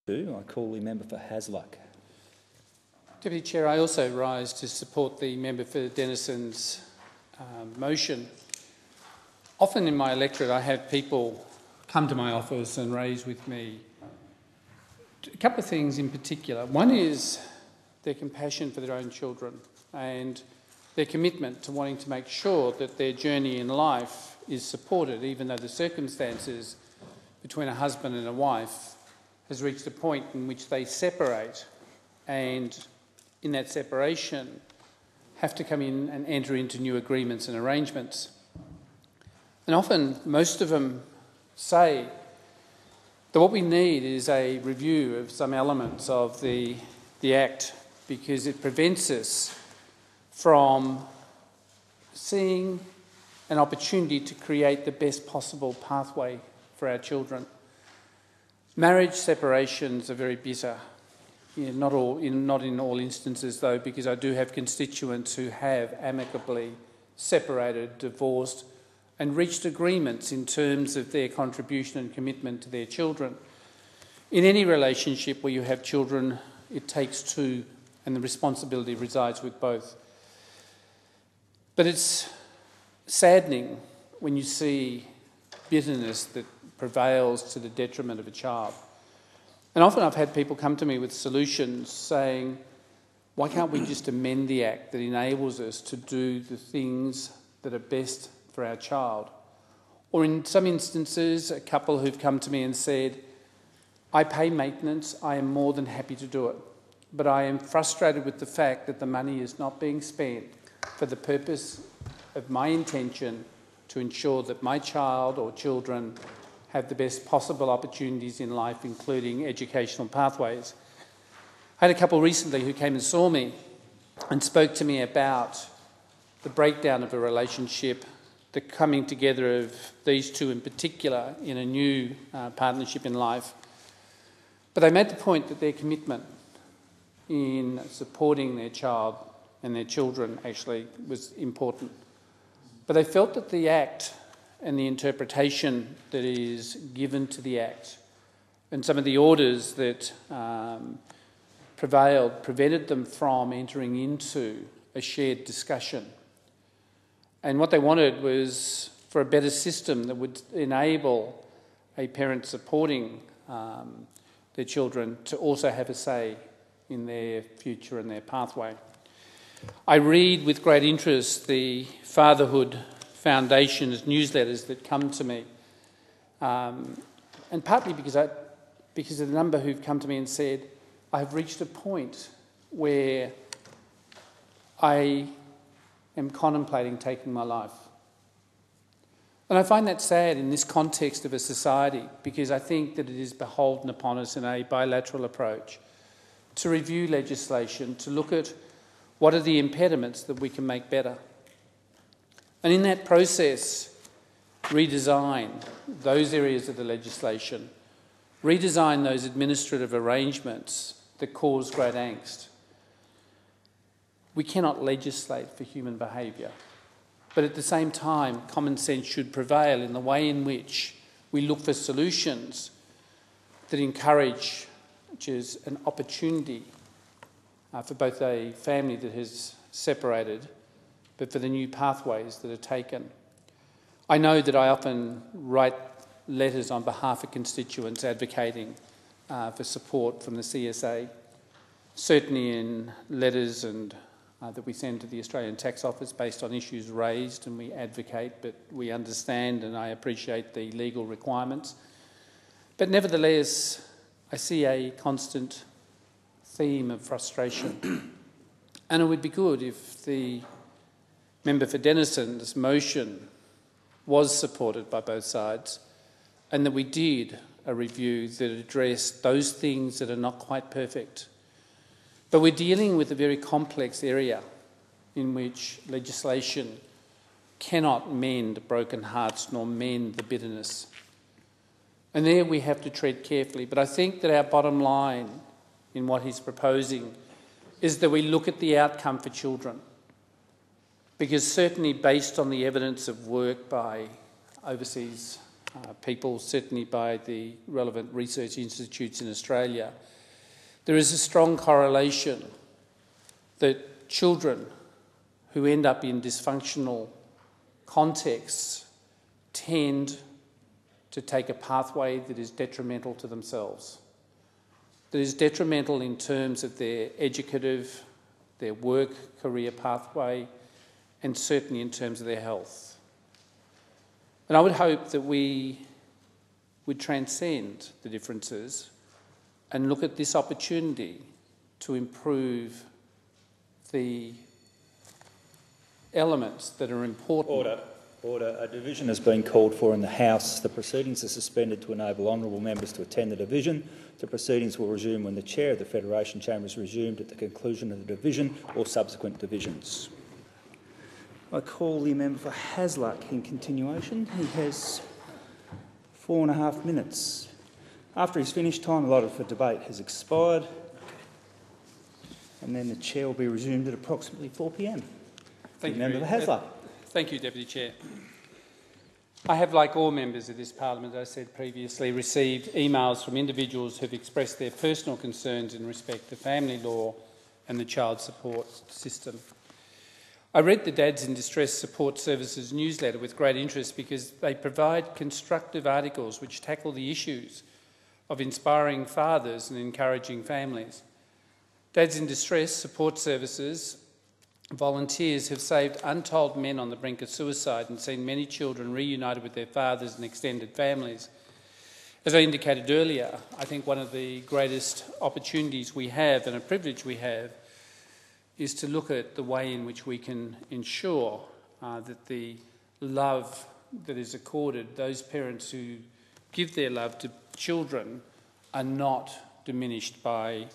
I call the member for Hasluck. Deputy Chair, I also rise to support the member for Denison's motion. Often in my electorate I have people come to my office and raise with me a couple of things in particular. One is their compassion for their own children and their commitment to wanting to make sure that their journey in life is supported, even though the circumstances between a husband and a wife has reached a point in which they separate, and in that separation have to come in and enter into new agreements and arrangements. And often most of them say that what we need is a review of some elements of the Act, because it prevents us from seeing an opportunity to create the best possible pathway for our children. Marriage separations are very bitter. Not in all instances though, because I do have constituents who have amicably separated, divorced and reached agreements in terms of their contribution and commitment to their children. In any relationship where you have children, it takes two, and the responsibility resides with both. But it's saddening when you see bitterness that prevails to the detriment of a child. And often I've had people come to me with solutions saying, why can't we just amend the Act that enables us to do the things that are best for our child? Or in some instances, a couple who've come to me and said, I pay maintenance, I am more than happy to do it, but I am frustrated with the fact that the money is not being spent for the purpose of my intention to ensure that my child or children have the best possible opportunities in life, including educational pathways. I had a couple recently who came and saw me and spoke to me about the breakdown of a relationship, the coming together of these two in particular in a new partnership in life. But they made the point that their commitment in supporting their child and their children actually was important. But they felt that the Act and the interpretation that is given to the Act and some of the orders that prevented them from entering into a shared discussion. And what they wanted was for a better system that would enable a parent supporting their children to also have a say in their future and their pathway. I read with great interest the Fatherhood Foundation's newsletters that come to me, and partly because of the number who've come to me and said, I've reached a point where I am contemplating taking my life. And I find that sad in this context of a society, because I think that it is beholden upon us in a bilateral approach to review legislation, to look at what are the impediments that we can make better. And in that process, redesign those areas of the legislation, redesign those administrative arrangements that cause great angst. We cannot legislate for human behaviour, but at the same time, common sense should prevail in the way in which we look for solutions that encourage, which is an opportunity for both a family that has separated, but for the new pathways that are taken. I know that I often write letters on behalf of constituents advocating for support from the CSA, certainly in letters and that we send to the Australian Tax Office based on issues raised, and we advocate, but we understand and I appreciate the legal requirements. But nevertheless, I see a constant theme of frustration. And it would be good if the member for Denison's motion was supported by both sides, and that we did a review that addressed those things that are not quite perfect. But we're dealing with a very complex area in which legislation cannot mend broken hearts nor mend the bitterness. And there we have to tread carefully. But I think that our bottom line in what he's proposing is that we look at the outcome for children. Because certainly based on the evidence of work by overseas people, certainly by the relevant research institutes in Australia, there is a strong correlation that children who end up in dysfunctional contexts tend to take a pathway that is detrimental to themselves, that is detrimental in terms of their educative, their work, career pathway, and certainly in terms of their health. And I would hope that we would transcend the differences and look at this opportunity to improve the elements that are important. Order. A division has been called for in the House. The proceedings are suspended to enable honourable members to attend the division. The proceedings will resume when the Chair of the Federation Chamber is resumed at the conclusion of the division or subsequent divisions. I call the member for Hasluck in continuation. He has 4.5 minutes. After he's finished, time allotted for debate has expired, and then the Chair will be resumed at approximately 4 p.m. Thank you, Member for Hasluck. Thank you, Deputy Chair. I have, like all members of this Parliament, as I said previously, received emails from individuals who have expressed their personal concerns in respect to family law and the child support system. I read the Dads in Distress Support Services newsletter with great interest because they provide constructive articles which tackle the issues of inspiring fathers and encouraging families. Dads in Distress Support Services volunteers have saved untold men on the brink of suicide and seen many children reunited with their fathers and extended families. As I indicated earlier, I think one of the greatest opportunities we have and a privilege we have is to look at the way in which we can ensure that the love that is accorded, those parents who give their love to children, are not diminished by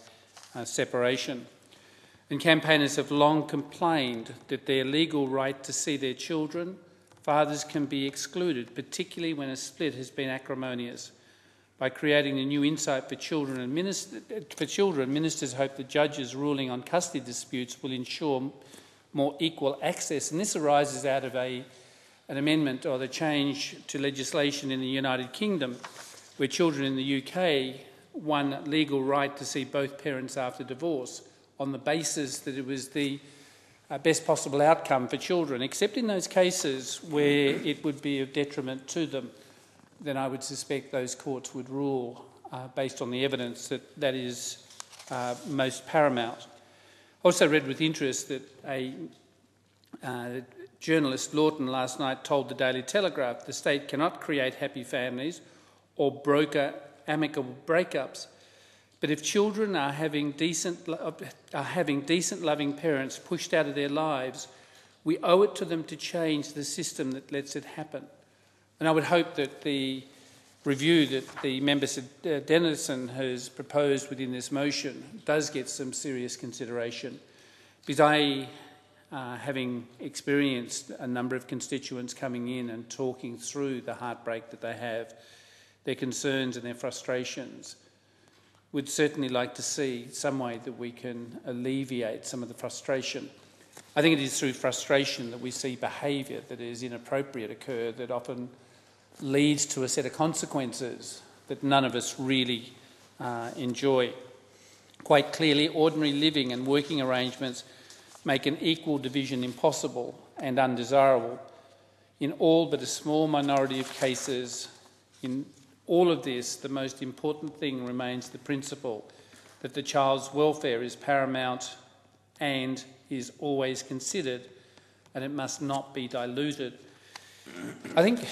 separation. And campaigners have long complained that their legal right to see their children, fathers can be excluded, particularly when a split has been acrimonious. By creating a new insight for children, ministers hope that judges ruling on custody disputes will ensure more equal access. And this arises out of an amendment or the change to legislation in the United Kingdom, where children in the UK won legal right to see both parents after divorce on the basis that it was the best possible outcome for children, except in those cases where it would be of detriment to them. Then I would suspect those courts would rule based on the evidence that that is most paramount. I also read with interest that a journalist, Lawton, last night told the Daily Telegraph the state cannot create happy families or broker amicable breakups, but if children are having decent, loving parents pushed out of their lives, we owe it to them to change the system that lets it happen. And I would hope that the review that the member Denison has proposed within this motion does get some serious consideration, because I, having experienced a number of constituents coming in and talking through the heartbreak that they have, their concerns and their frustrations, would certainly like to see some way that we can alleviate some of the frustration. I think it is through frustration that we see behaviour that is inappropriate occur, that often leads to a set of consequences that none of us really enjoy. Quite clearly, ordinary living and working arrangements make an equal division impossible and undesirable. In all but a small minority of cases, in all of this, the most important thing remains the principle that the child's welfare is paramount and is always considered, and it must not be diluted. I think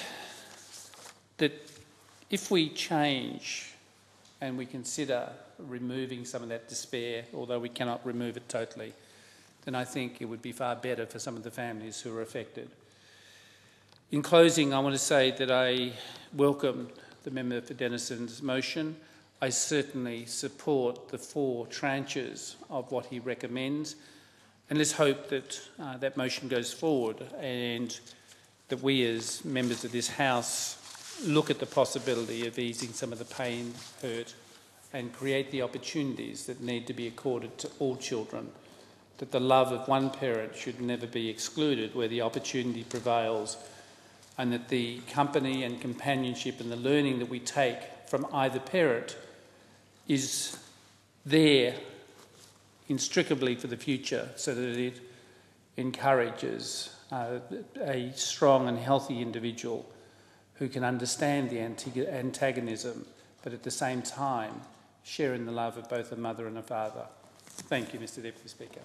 that if we change and we consider removing some of that despair, although we cannot remove it totally, then I think it would be far better for some of the families who are affected. In closing, I want to say that I welcome the member for Denison's motion. I certainly support the 4 tranches of what he recommends, and let's hope that that motion goes forward and that we as members of this House look at the possibility of easing some of the pain, hurt, and create the opportunities that need to be accorded to all children, that the love of one parent should never be excluded where the opportunity prevails and that the company and companionship and the learning that we take from either parent is there inextricably for the future, so that it encourages a strong and healthy individual who can understand the antagonism, but at the same time share in the love of both a mother and a father. Thank you, Mr Deputy Speaker.